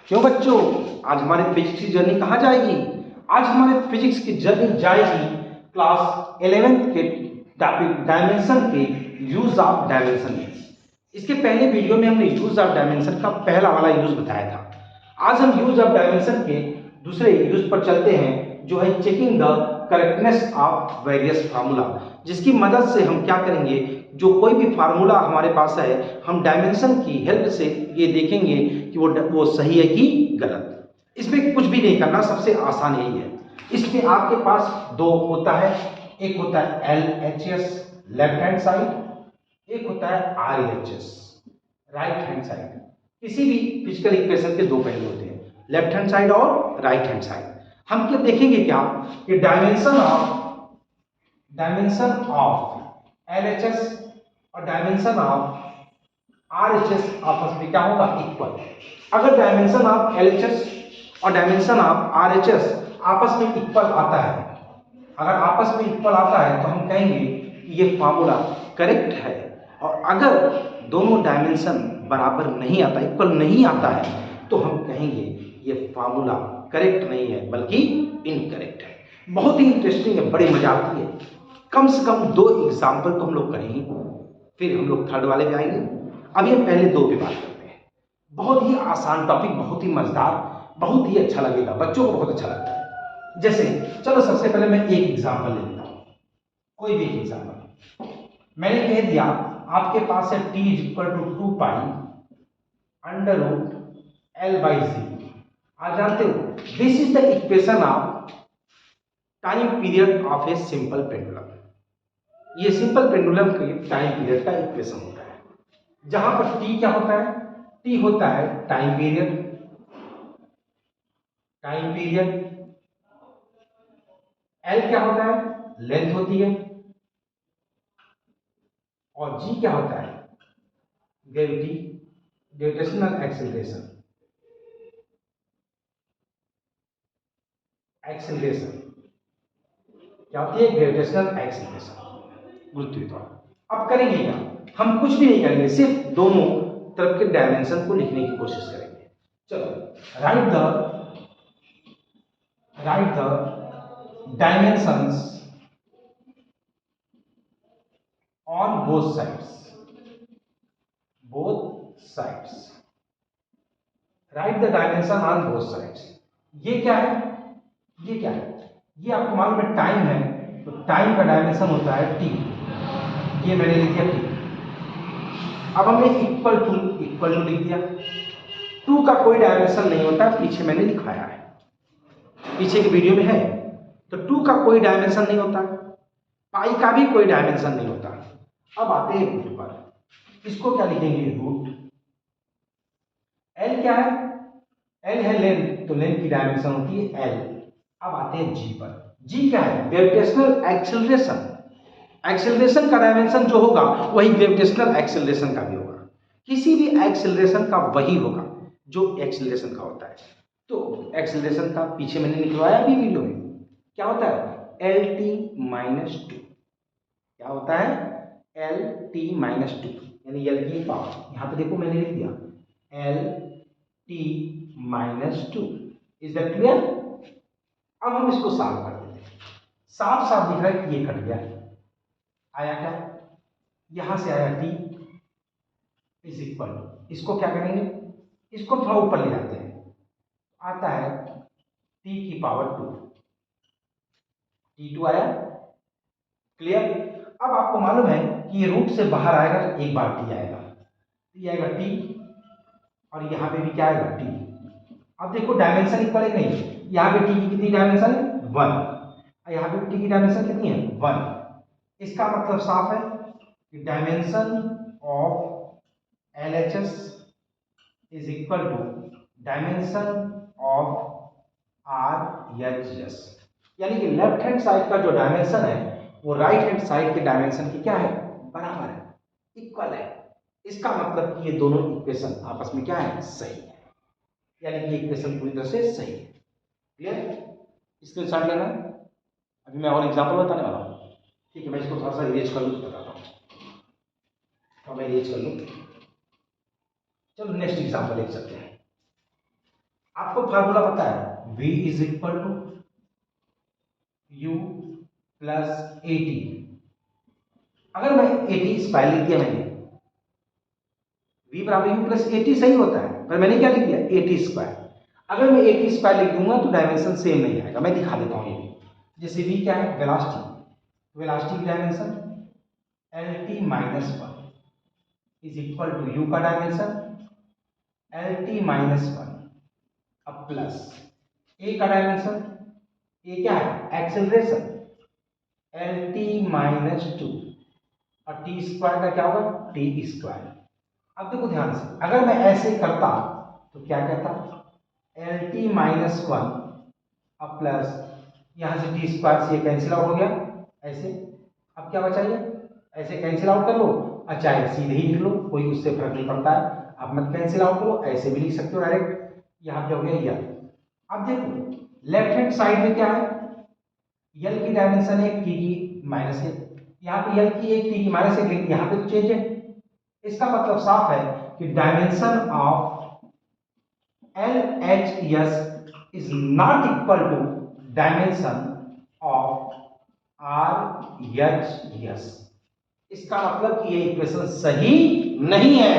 क्यों बच्चों, आज हमारे फिजिक्स की जर्नी कहाँ जाएगी? आज हमारे फिजिक्स की जर्नी जाएगी क्लास 11th के टॉपिक डायमेंशन के यूज ऑफ डायमेंशन में। इसके पहले वीडियो में हमने यूज ऑफ डायमेंशन का पहला वाला यूज बताया था। आज हम यूज ऑफ डायमेंशन के दूसरे यूज पर चलते हैं, जो है checking the correctness of various formula, जिसकी मदद से हम क्या करेंगे, जो कोई भी फार्मूला हमारे पास है हम डायमेंशन की हेल्प से ये देखेंगे कि वो सही है कि गलत। इसमें कुछ भी नहीं करना, सबसे आसान यही है। इसमें आपके पास दो होता है, एक होता है LHS लेफ्ट हैंड साइड, एक होता है RHS राइट हैंड साइड। किसी भी फिजिकल इक्वेशन के दो पहलू होते हैं, लेफ्ट हैंड साइड और राइट हैंड साइड। हम क्या देखेंगे क्या कि डायमेंशन ऑफ LHS और डायमेंशन ऑफ RHS आपस में क्या होगा, इक्वल। अगर डायमेंशन ऑफ LHS और डायमेंशन ऑफ RHS आपस में इक्वल आता है, अगर आपस में इक्वल आता है तो हम कहेंगे कि ये फार्मूला करेक्ट है। और अगर दोनों डायमेंशन बराबर नहीं आता, इक्वल नहीं आता है, तो हम कहेंगे ये फार्मूला करेक्ट नहीं है बल्कि इनकरेक्ट है। बहुत ही इंटरेस्टिंग है, बड़ी मजा आती है। कम से कम 2 एग्जाम्पल तो हम लोग करेंगे, फिर हम लोग थर्ड वाले पे आएंगे। अभी हम पहले 2 पे बात करते हैं। बहुत ही आसान टॉपिक, बहुत ही मजेदार, बहुत ही अच्छा लगेगा, बच्चों को बहुत अच्छा लगता है। जैसे चलो सबसे पहले मैं एक एग्जाम्पल ले लेता हूं, कोई भी एग्जाम्पल। मैंने कह दिया आपके पास है t = 2 पाई √L/z। आप जानते हो this is the equation of time period of a simple pendulum. ये सिंपल पेंडुलम के टाइम पीरियड का इक्वेशन होता है, जहां पर t क्या होता है, t होता है टाइम पीरियड, L क्या होता है, लेंथ होती है, और g क्या होता है, ग्रेविटेशनल एक्सेलरेशन। क्या होती है, ग्रेविटेशनल एक्सेलरेशन, गुरुत्वीय त्वरण। अब करेंगे क्या, हम कुछ भी नहीं करेंगे, सिर्फ दोनों तरफ के डायमेंशन को लिखने की कोशिश करेंगे। चलो right the dimensions on both sides. Right the dimension on both sides. ये क्या है, ये आपको मालूम है टाइम है, तो टाइम का डायमेंशन होता है t। ये मैंने लिख दिया t। अब हमने इक्वल टू लिख दिया। 2 का कोई डायमेंशन नहीं होता, पीछे मैंने लिखवाया है, पीछे की वीडियो में है। तो 2 का कोई डायमेंशन नहीं होता, पाई का भी कोई डायमेंशन नहीं होता। अब आते हैं रूट पर, इसको क्या लिखेंगे, रूट। L क्या है, L है लेंथ, तो लेंथ की डायमेंशन होती है L। अब आते हैं G पर। G क्या है, ग्रेविटेशनल एक्सेलरेशन। एक्सेलरेशन का डायमेंशन जो होगा वही ग्रेविटेशनल एक्सेलरेशन का भी होगा। किसी भी एक्सेलरेशन का वही होगा जो एक्सेलरेशन का होता है। तो एक्सेलरेशन का पीछे मैंने निकलवाया अभी वीडियो में, क्या होता है, LT-2। क्या होता है, LT-2, यानी L की पावर। यहां पे देखो मैंने लिख दिया LT-2। Is that clear? अब हम इसको सॉल्व कर देते हैं। साफ साफ दिख रहा है कि ये कट गया, आया क्या, यहां से आया t इज इक्वल, इसको क्या करेंगे, इसको थोड़ा ऊपर ले जाते हैं, आता है t की पावर 2, t2 आया। क्लियर? अब आपको मालूम है कि ये रूट से बाहर आएगा तो एक बार t आएगा, t, और यहां पे भी क्या आएगा, t। अब देखो डायमेंशन इक्वल है नहीं, यहां पे t की कितनी डायमेंशन है, 1, और यहां पे t की डायमेंशन कितनी है, 1। इसका मतलब साफ है कि dimension of LHS is equal to dimension of RHS, यानी कि लेफ्ट हैंड साइड का जो डायमेंशन है वो राइट हैंड साइड के डायमेंशन की क्या है, बराबर है, इक्वल है। इसका मतलब कि ये दोनों इक्वेशन आपस में क्या है, सही है, यानी कि इक्वेशन पूरी तरह से सही है। क्लियर? स्क्रीनशॉट लेना है। अभी मैं और एग्जांपल बताने वाला हूं, ठीक है। मैं इसको थोड़ा सा इरेज कर लूं तो बताता हूं, तो मैं इरेज कर लूं। चलो नेक्स्ट एग्जांपल देख सकते हैं। आपको फार्मूला पता है, v is equal to u plus a t. अगर मैं ए टी स्क्वायर लिख दिया मैंने, v बराबर u प्लस ए टी सही होता है, पर मैंने क्या लिख दिया, ए टी स्क्वायर। अगर मैं ए टी स्क्वायर लिख दूंगा तो डायमेंशन सेम नहीं आएगा। मैं दिखा देता हूँ ये। जैसे v क्या है, वेलोसिटी, वेलोसिटी की dimension L T minus one is equal to u का dimension L T minus one अब प्लस a का डायमेंशन, a क्या है, acceleration L T minus two और टी स्क्वायर का क्या होगा, टी स्क्वायर। अब देखो ध्यान से, अगर मैं ऐसे करता तो क्या कहता, एल टी माइनस वन अब प्लस यहां से टी स्क्वायर से कैंसिल आउट हो गया ऐसे। अब क्या बचा, ये ऐसे कैंसिल आउट कर लो, अच्छा सीधे ही लिख लो, कोई उससे फर्क नहीं पड़ता है। अब मत कैंसिल आउट करो, ऐसे भी लिख सकते हो डायरेक्ट। यहाँ क्या हो गया, यल। अब देखो लेफ्ट हैंड साइड में क्या है, यल की डायमेंशन है टी की माइनस एक, यहाँ पे यल की एक टी की माइनस एक, लेकिन यहाँ पे तो चेंज है। इसका मतलब साफ है कि dimension of L H S is not equal to dimension of R H S. इसका मतलब कि ये इक्वेशन सही नहीं है,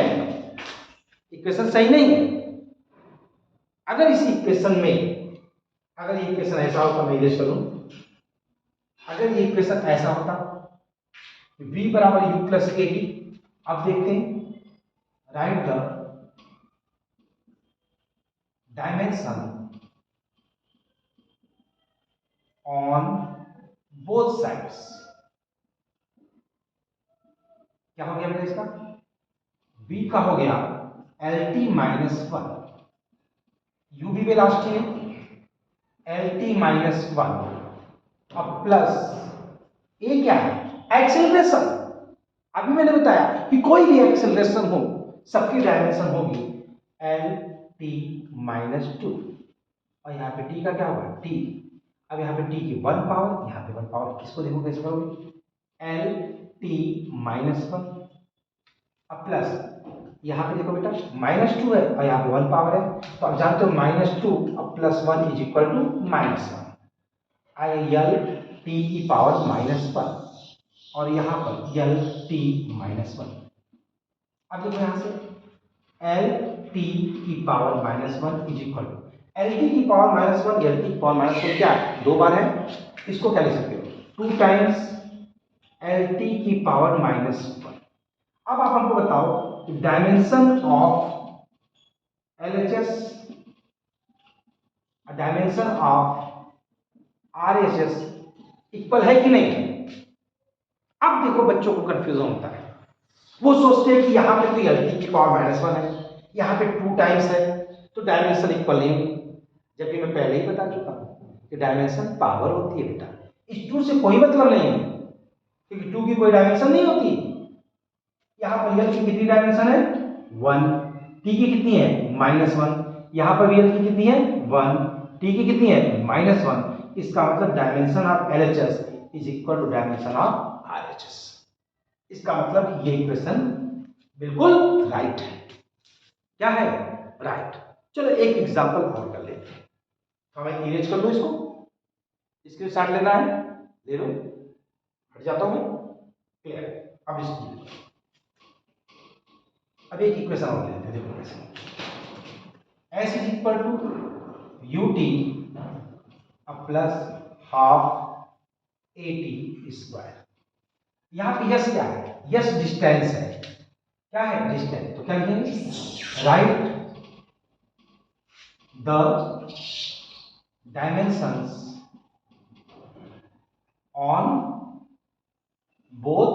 इक्वेशन सही नहीं है। अगर इस इक्वेशन में, अगर ये इक्वेशन ऐसा होता, मैं इरेज करूं, अगर ये इक्वेशन ऐसा होता v बराबर u प्लस ए टी, अब देखते हैं, right the dimension on both sides. क्या हो गया बेटा इसका, v का हो गया L T minus one, you भी वेलोसिटी है एल टी माइनस वन अब प्लस ए क्या है, एक्सेलरेशन। अभी मैंने बताया कि कोई भी एक्सेलरेशन हो सबकी डायमेंशन होगी एल टी माइनस टू, और यहाँ पे टी का क्या होगा, टी। अब यहाँ पे टी की वन पावर, यहाँ पे वन पावर, किसको देखो कैसे करोगे, एल टी माइनस वन अब प्लस यहाँ पे देखो बेटा माइनस टू है और यहाँ पे वन पावर है, तो आप जानते हो माइनस टू अब plus one is equal to minus one, I L T की पावर माइनस वन और यहाँ पर एल टी माइनस वन। अब देखो यहाँ से एल टी की power minus one is equal to L T की power minus one, L T की पावर माइनस वन क्या है, दो बार है, इसको क्या लिख सकते हो, टू टाइम्स एल टी की पावर माइनस वन। अब आप हमको बताओ dimension of L H S, dimension of R H S equal है कि नहीं है। अब देखो बच्चों को कंफ्यूजन होता है, वो सोचते हैं कि यहाँ पे तो एल टी की पावर माइनस वन है, यहाँ पे टू टाइम्स है, तो डायमेंशन इक्वल नहीं होगी। जबकि मैं पहले ही बता चुका हूँ कि डायमेंशन पावर होती है बेटा, इस टू से कोई मतलब नहीं है, क्योंकि टू की कोई डायमेंशन नहीं होती। यहाँ पर एल की कितनी डायमेंशन है, वन, टी की कितनी है, माइनस वन, यहाँ पर भी एल की कितनी है, वन, टी की कितनी है, माइनस वन। इसका मतलब dimension of L H S is equal to dimension of R H S. इसका मतलब ये इक्वेशन बिल्कुल राइट है। क्या है, राइट। चलो एक एग्जांपल और कर लेते हैं, तो मैं इरेज कर लूं इसको, स्क्रीनशॉट लेना है ले लो, हट जाता हूं मैं, क्लियर। अब इसकी अब एक इक्वेशन और लेते हैं, देखो कैसे, S is equal to u t plus half a t square. यहां पे यस क्या है, यस डिस्टेंस है, क्या है, डिस्टेंस। तो क्या लिखेंगे, right the dimensions on both,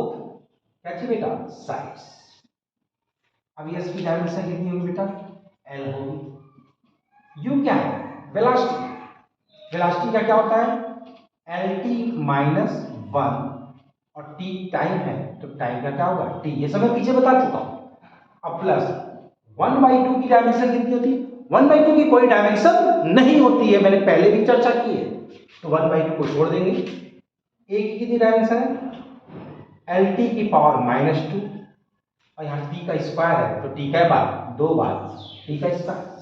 क्या चाहिए बेटा, साइड्स। अब यस की डायमेंशन कितनी होगी बेटा, एल होगी। यू क्या है, वेलोसिटी, वेलोसिटी का क्या होता है, एल टी माइनस वन और टी टाइम है, तो टाइम का क्या होगा, टी। ये सब मैं पीछे बता चुका हूं। अब प्लस वन बाई टू की डायमेंशन कितनी होती है, वन बाई टू की कोई डायमेंशन नहीं होती है, मैंने पहले भी चर्चा की है, तो वन बाई टू को छोड़ देंगे। ए की कितनी डायमेंशन है, एल टी की पावर माइनस टू और यहाँ टी का स्क्वायर है, तो टी का बार, दो बार टी का स्क्वायर।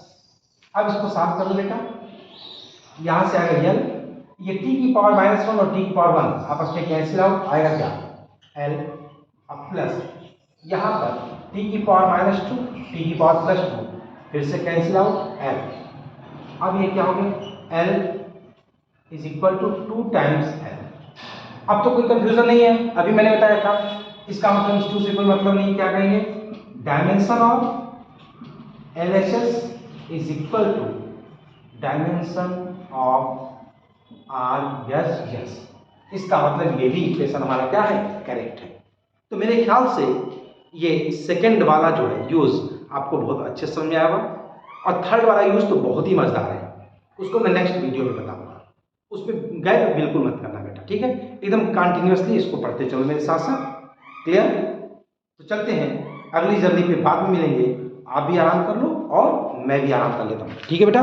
अब इसको साफ कर लो बेटा, यहां से आएगा यल, ये t की पावर -1 और t की पावर 1 आपस में कैंसिल आउट, आएगा क्या l, अब प्लस यहां पर t की पावर -2 t की पावर +2 फिर से कैंसिल आउट l, अब ये क्या हो गया l is equal to 2 times l। अब तो कोई कंफ्यूजन नहीं है, अभी मैंने बताया था, इसका मतलब इस 2 से कोई मतलब नहीं, क्या कहेंगे dimension of LHS is equal to dimension of RHS। इसका मतलब ये भी इक्वेशन हमारा क्या है, करेक्ट है। तो मेरे ख्याल से ये सेकंड वाला जो है यूज आपको बहुत अच्छे समझ में आएगा, और थर्ड वाला यूज तो बहुत ही मजेदार है, उसको मैं नेक्स्ट वीडियो में बताऊंगा। उसमें गैप बिल्कुल मत करना बेटा, ठीक है, एकदम कंटिन्यूअसली इसको पढ़ते चलो मेरे साथ साथ। क्लियर? तो चलते हैं अगली जर्नी पे, बाद में मिलेंगे। आप भी आराम कर लो और मैं भी आराम कर लेता हूँ, ठीक है बेटा।